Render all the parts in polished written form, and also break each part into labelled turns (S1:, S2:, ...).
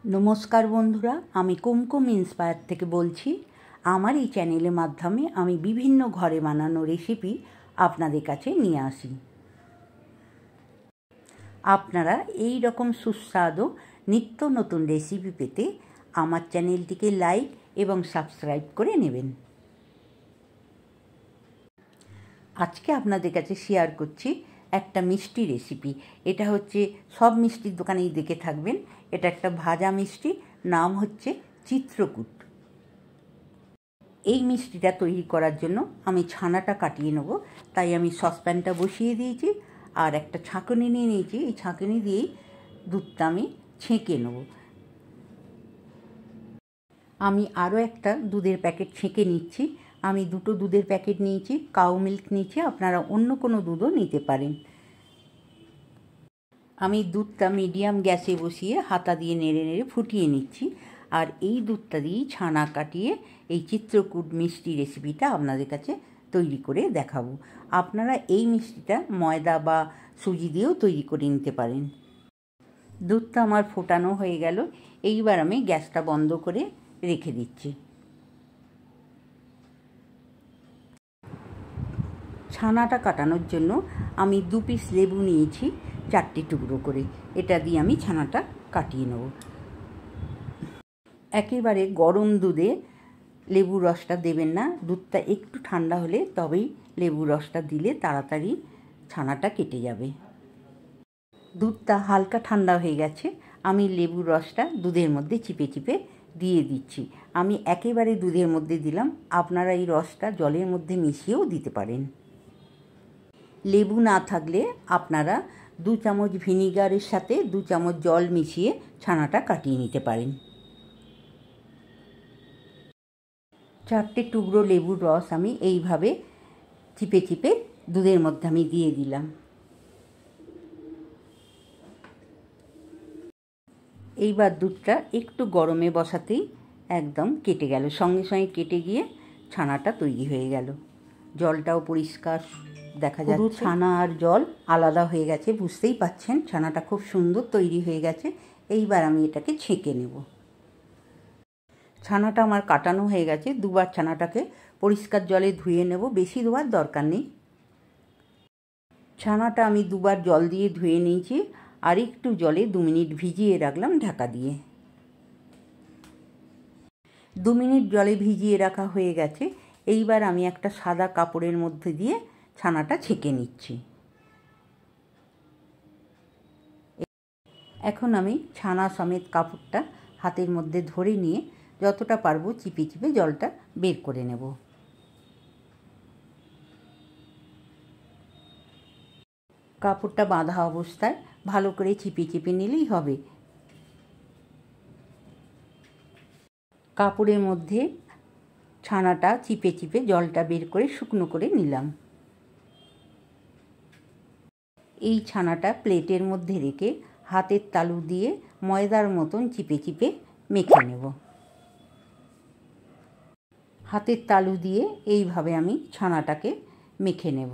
S1: নমস্কার বন্ধুরা, আমি কুমকুম ইন্সপায়ার থেকে বলছি। আমার এই চ্যানেলের মাধ্যমে আমি বিভিন্ন ঘরে বানানো রেসিপি আপনাদের কাছে নিয়ে আসি। আপনারা এই রকম সুস্বাদু নিত্য নতুন রেসিপি পেতে আমার চ্যানেলটিকে লাইক এবং সাবস্ক্রাইব করে নেবেন। আজকে আপনাদের কাছে শেয়ার করছি একটা মিষ্টি রেসিপি। এটা হচ্ছে সব মিষ্টির দোকানেই দেখে থাকবেন। এটা একটা ভাজা মিষ্টি, নাম হচ্ছে চিত্রকূট। এই মিষ্টিটা তৈরি করার জন্য আমি ছানাটা কাটিয়ে নেব, তাই আমি সসপ্যানটা বসিয়ে দিয়েছি আর একটা ছাঁকনি নিয়ে নিয়েছি। এই ছাঁকনি দিয়েই দুধটা আমি ছেঁকে নেব। আমি আরও একটা দুধের প্যাকেট ছেঁকে নিচ্ছি। আমি দুটো দুধের প্যাকেট নিয়েছি, কাউ মিল্ক নিয়েছি, আপনারা অন্য কোনো দুধও নিতে পারেন। আমি দুধটা মিডিয়াম গ্যাসে বসিয়ে হাতা দিয়ে নেড়ে নেড়ে ফুটিয়ে নিচ্ছি। আর এই দুধটা দিয়েই ছানা কাটিয়ে এই চিত্রকূট মিষ্টি রেসিপিটা আপনাদের কাছে তৈরি করে দেখাবো। আপনারা এই মিষ্টিটা ময়দা বা সুজি দিয়েও তৈরি করে নিতে পারেন। দুধটা আমার ফোটানো হয়ে গেল। এইবার আমি গ্যাসটা বন্ধ করে রেখে দিচ্ছি। ছানাটা কাটানোর জন্য আমি 2 পিস লেবু নিয়েছি, 4টে টুকরো করে। এটা দিয়ে আমি ছানাটা কাটিয়ে নেব। একেবারে গরম দুধে লেবুর রসটা দেবেন না, দুধটা একটু ঠান্ডা হলে তবেই লেবুর রসটা দিলে তাড়াতাড়ি ছানাটা কেটে যাবে। দুধটা হালকা ঠান্ডা হয়ে গেছে, আমি লেবুর রসটা দুধের মধ্যে চিপে চিপে দিয়ে দিচ্ছি। আমি একেবারে দুধের মধ্যে দিলাম, আপনারা এই রসটা জলের মধ্যে মিশিয়েও দিতে পারেন। লেবু না থাকলে আপনারা 2 চামচ ভিনিগারের সাথে 2 চামচ জল মিশিয়ে ছানাটা কাটিয়ে নিতে পারেন। 4টে টুকরো লেবুর রস আমি এইভাবে চিপে চিপে দুধের মধ্যে আমি দিয়ে দিলাম। এইবার দুধটা একটু গরমে বসাতেই একদম কেটে গেল, সঙ্গে সঙ্গে কেটে গিয়ে ছানাটা তৈরি হয়ে গেল। জলটাও পরিষ্কার দেখা যাচ্ছে, ছানা আর জল আলাদা হয়ে গেছে, বুঝতেই পাচ্ছেন। ছানাটা খুব সুন্দর তৈরি হয়ে গেছে। এইবার আমি এটাকে ছেঁকে নেব। ছানাটা আমার কাটানো হয়ে গেছে। দুবার ছানাটাকে পরিষ্কার জলে ধুয়ে নেব, বেশি ধোয়ার দরকার নেই। ছানাটা আমি দুবার জল দিয়ে ধুয়ে নিয়েছি আর একটু জলে 2 মিনিট ভিজিয়ে রাখলাম ঢাকা দিয়ে। 2 মিনিট জলে ভিজিয়ে রাখা হয়ে গেছে। এইবার আমি একটা সাদা কাপড়ের মধ্যে দিয়ে ছানাটা ছেঁকে নিচ্ছি। এখন আমি ছানা সমেত কাপড়টা হাতের মধ্যে ধরে নিয়ে যতটা পারবো চিপে চিপে জলটা বের করে নেব। কাপড়টা বাঁধা অবস্থায় ভালো করে চিপে চিপে নিলেই হবে। কাপড়ের মধ্যে ছানাটা চিপে চিপে জলটা বের করে শুকনো করে নিলাম। এই ছানাটা প্লেটের মধ্যে রেখে হাতের তালু দিয়ে ময়দার মতন চিপে চিপে মেখে নেব। হাতের তালু দিয়ে এইভাবে আমি ছানাটাকে মেখে নেব।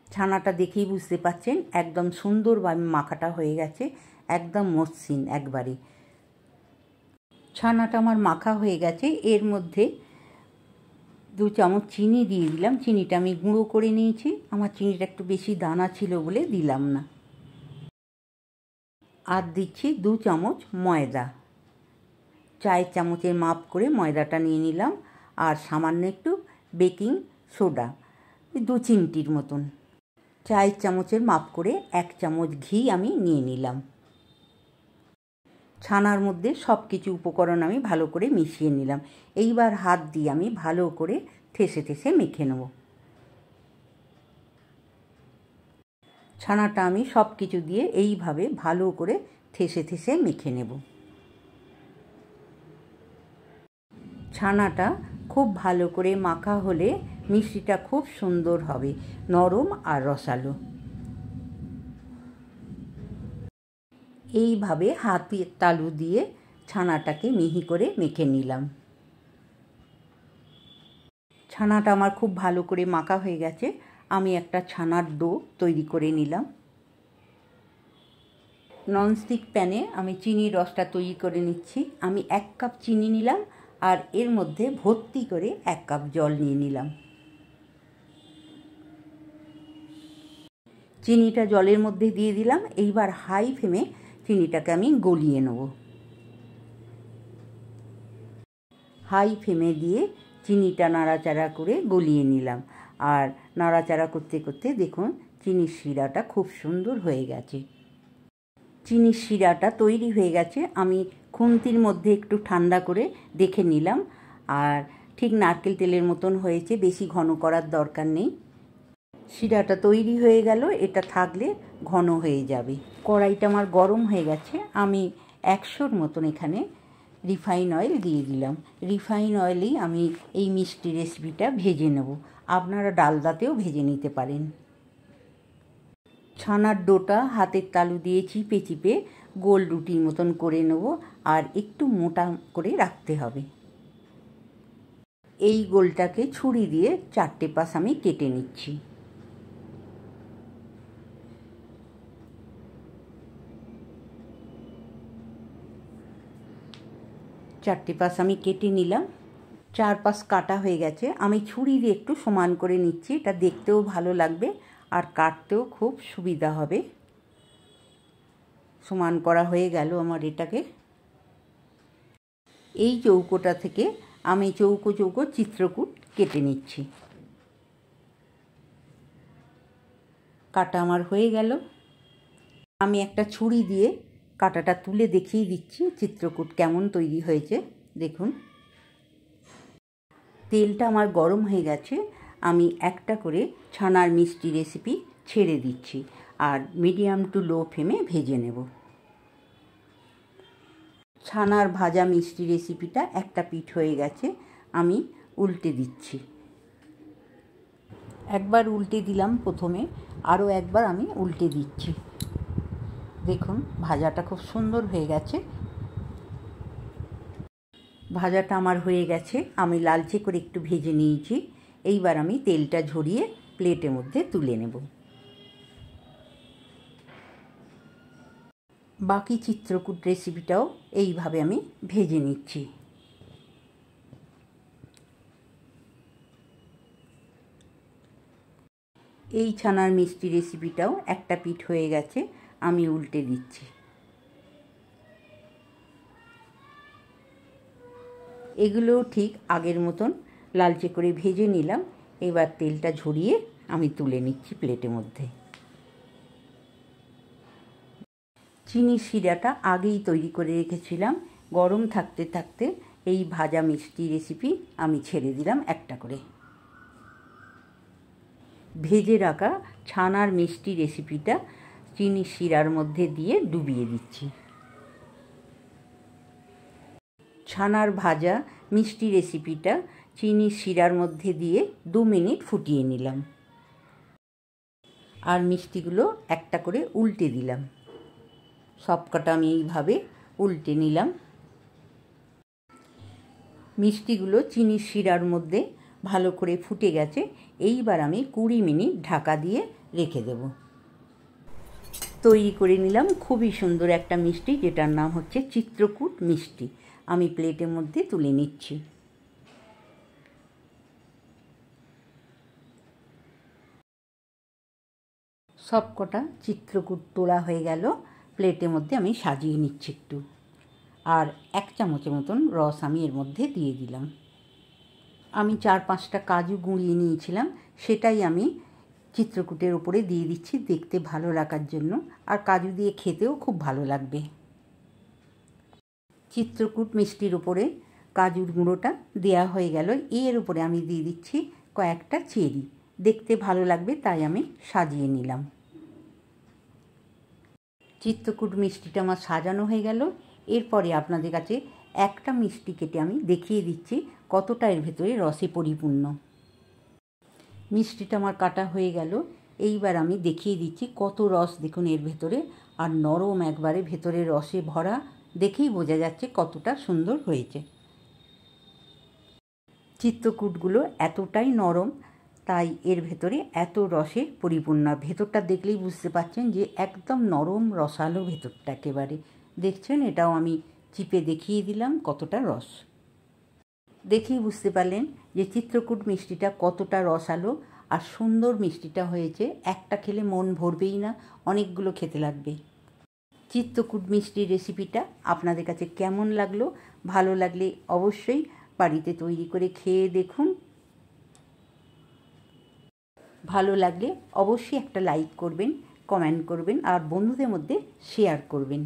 S1: ছানাটা দেখেই বুঝতে পাচ্ছেন একদম সুন্দরভাবে মাখাটা হয়ে গেছে, একদম মসৃণ একবারে। ছানাটা আমার মাখা হয়ে গেছে। এর মধ্যে 2 চামচ চিনি দিয়ে দিলাম। চিনিটা আমি গুঁড়ো করে নিয়েছি, আমার চিনিটা একটু বেশি দানা ছিল বলে দিলাম না। আর দিচ্ছি 2 চামচ ময়দা। 4 চামচের মাপ করে ময়দাটা নিয়ে নিলাম। আর সামান্য একটু বেকিং সোডা, 2 চিমটির মতন। 4 চামচের মাপ করে 1 চামচ ঘি আমি নিয়ে নিলাম। ছানার মধ্যে সব কিছু উপকরণ আমি ভালো করে মিশিয়ে নিলাম। এইবার হাত দিয়ে আমি ভালো করে ঠেসে ঠেসে মেখে নেব। ছানাটা আমি সব কিছু দিয়ে এইভাবে ভালো করে ঠেসে ঠেসে মেখে নেব। ছানাটা খুব ভালো করে মাখা হলে মিষ্টিটা খুব সুন্দর হবে, নরম আর রসালো। এইভাবে হাতের তালু দিয়ে ছানাটাকে মিহি করে মেখে নিলাম। ছানাটা আমার খুব ভালো করে মাখা হয়ে গেছে। আমি একটা ছানার ডো তৈরি করে নিলাম। ননস্টিক প্যানে আমি চিনির রসটা তৈরি করে নিচ্ছি। আমি 1 কাপ চিনি নিলাম আর এর মধ্যে ভর্তি করে 1 কাপ জল নিয়ে নিলাম। চিনিটা জলের মধ্যে দিয়ে দিলাম। এইবার হাই ফ্লেমে চিনিটাকে আমি গলিয়ে নেব। হাই ফ্লেমে দিয়ে চিনিটা নাড়াচাড়া করে গলিয়ে নিলাম। আর নাড়াচাড়া করতে করতে দেখুন চিনির শিরাটা খুব সুন্দর হয়ে গেছে। চিনির শিরাটা তৈরি হয়ে গেছে। আমি খুন্তির মধ্যে একটু ঠান্ডা করে দেখে নিলাম। আর ঠিক নারকেল তেলের মতন হয়েছে, বেশি ঘন করার দরকার নেই। শিরাটা তৈরি হয়ে গেল, এটা থাকলে ঘন হয়ে যাবে। কড়াইটা আমার গরম হয়ে গেছে। আমি 100 মতন এখানে রিফাইন অয়েল দিয়ে দিলাম। রিফাইন অয়েলেই আমি এই মিষ্টি রেসিপিটা ভেজে নেব। আপনারা ডালদাতেও ভেজে নিতে পারেন। ছানার ডোটা হাতের তালু দিয়ে চিপে চিপে গোল রুটির মতন করে নেব। আর একটু মোটা করে রাখতে হবে। এই গোলটাকে ছুরি দিয়ে 4টে পাশ আমি কেটে নিচ্ছি। চারটে পাশ আমি কেটে নিলাম। 4 পাশ কাটা হয়ে গেছে। আমি ছুরি দিয়ে একটু সমান করে নিচ্ছি, এটা দেখতেও ভালো লাগবে আর কাটতেও খুব সুবিধা হবে। সমান করা হয়ে গেল আমার এটাকে। এই চৌকোটা থেকে আমি চৌকো চৌকো চিত্রকূট কেটে নিচ্ছি। কাটা আমার হয়ে গেল। আমি একটা ছুরি দিয়ে কাটাটা তুলে দেখিয়ে দিচ্ছি চিত্রকূট কেমন তৈরি হয়েছে। দেখুন তেলটা আমার গরম হয়ে গেছে। আমি একটা করে ছানার মিষ্টি রেসিপি ছেড়ে দিচ্ছি আর মিডিয়াম টু লো ফ্লেমে ভেজে নেব। ছানার ভাজা মিষ্টি রেসিপিটা একটা পিঠ হয়ে গেছে, আমি উল্টে দিচ্ছি। একবার উল্টে দিলাম প্রথমে, আরও একবার আমি উল্টে দিচ্ছি। দেখুন ভাজাটা খুব সুন্দর হয়ে গেছে। ভাজাটা আমার হয়ে গেছে, আমি লালচে করে একটু ভেজে নিয়েছি। এইবার আমি তেলটা ঝরিয়ে প্লেটের মধ্যে তুলে নেব। বাকি চিত্রকূট রেসিপিটাও এইভাবে আমি ভেজে নিচ্ছি। এই ছানার মিষ্টি রেসিপিটাও একটা পিঠ হয়ে গেছে, আমি উল্টে দিচ্ছি। এগুলোও ঠিক আগের মতন লালচে করে ভেজে নিলাম। এবার তেলটা ঝরিয়ে আমি তুলে নিচ্ছি প্লেটের মধ্যে। চিনির শিরাটা আগেই তৈরি করে রেখেছিলাম। গরম থাকতে থাকতে এই ভাজা মিষ্টি রেসিপি আমি ছেড়ে দিলাম একটা করে। ভেজে রাখা ছানার মিষ্টি রেসিপিটা চিনির শিরার মধ্যে দিয়ে ডুবিয়ে দিচ্ছি। ছানার ভাজা মিষ্টি রেসিপিটা চিনির শিরার মধ্যে দিয়ে 2 মিনিট ফুটিয়ে নিলাম। আর মিষ্টিগুলো একটা করে উল্টে দিলাম। সবকটা আমি এইভাবে উল্টে নিলাম। মিষ্টিগুলো চিনির শিরার মধ্যে ভালো করে ফুটে গেছে। এইবার আমি 20 মিনিট ঢাকা দিয়ে রেখে দেব। তৈরি করে নিলাম খুবই সুন্দর একটা মিষ্টি, যেটার নাম হচ্ছে চিত্রকূট মিষ্টি। আমি প্লেটের মধ্যে তুলে নিচ্ছি। সবকটা চিত্রকূট তোলা হয়ে গেল। প্লেটের মধ্যে আমি সাজিয়ে নিচ্ছি একটু। আর 1 চামচের মতন রস আমি এর মধ্যে দিয়ে দিলাম। আমি 4-5টা কাজু গুঁড়িয়ে নিয়েছিলাম, সেটাই আমি চিত্রকূটের উপরে দিয়ে দিচ্ছি দেখতে ভালো লাগার জন্য। আর কাজু দিয়ে খেতেও খুব ভালো লাগবে। চিত্রকূট মিষ্টির উপরে কাজুর গুঁড়োটা দেয়া হয়ে গেল। এর উপরে আমি দিয়ে দিচ্ছি কয়েকটা চেরি। দেখতে ভালো লাগবে তাই আমি সাজিয়ে নিলাম। চিত্রকূট মিষ্টিটা আমার সাজানো হয়ে গেল। এরপরে আপনাদের কাছে একটা মিষ্টি কেটে আমি দেখিয়ে দিচ্ছি কতটা এর ভেতরে রসে পরিপূর্ণ। মিষ্টিটা আমার কাটা হয়ে গেল। এইবার আমি দেখিয়ে দিচ্ছি কত রস দেখুন এর ভেতরে, আর নরম একবারে ভেতরে রসে ভরা। দেখেই বোঝা যাচ্ছে কতটা সুন্দর হয়েছে। চিত্রকূটগুলো এতটাই নরম, তাই এর ভেতরে এত রসে পরিপূর্ণ। ভেতরটা দেখলেই বুঝতে পারছেন যে একদম নরম রসালো ভেতরটা একেবারে। দেখছেন, এটাও আমি চিপে দেখিয়ে দিলাম কতটা রস। দেখেই বুঝতে পারলেন যে চিত্রকূট মিষ্টিটা কতটা রসালো আর সুন্দর মিষ্টিটা হয়েছে। একটা খেলে মন ভরবেই না, অনেকগুলো খেতে লাগবে। চিত্রকূট মিষ্টির রেসিপিটা আপনাদের কাছে কেমন লাগলো? ভালো লাগলে অবশ্যই বাড়িতে তৈরি করে খেয়ে দেখুন। ভালো লাগলে অবশ্যই একটা লাইক করবেন, কমেন্ট করবেন আর বন্ধুদের মধ্যে শেয়ার করবেন।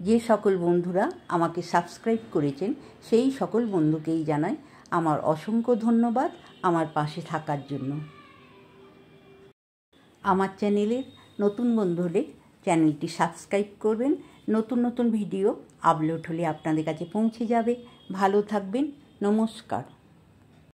S1: যে সকল বন্ধুরা আমাকে সাবস্ক্রাইব করেছেন সেই সকল বন্ধুকেই জানাই আমার অসংখ্য ধন্যবাদ আমার পাশে থাকার জন্য। আমার চ্যানেলের নতুন বন্ধু হলে চ্যানেলটি সাবস্ক্রাইব করবেন। নতুন নতুন ভিডিও আপলোড হলে আপনাদের কাছে পৌঁছে যাবে। ভালো থাকবেন। নমস্কার।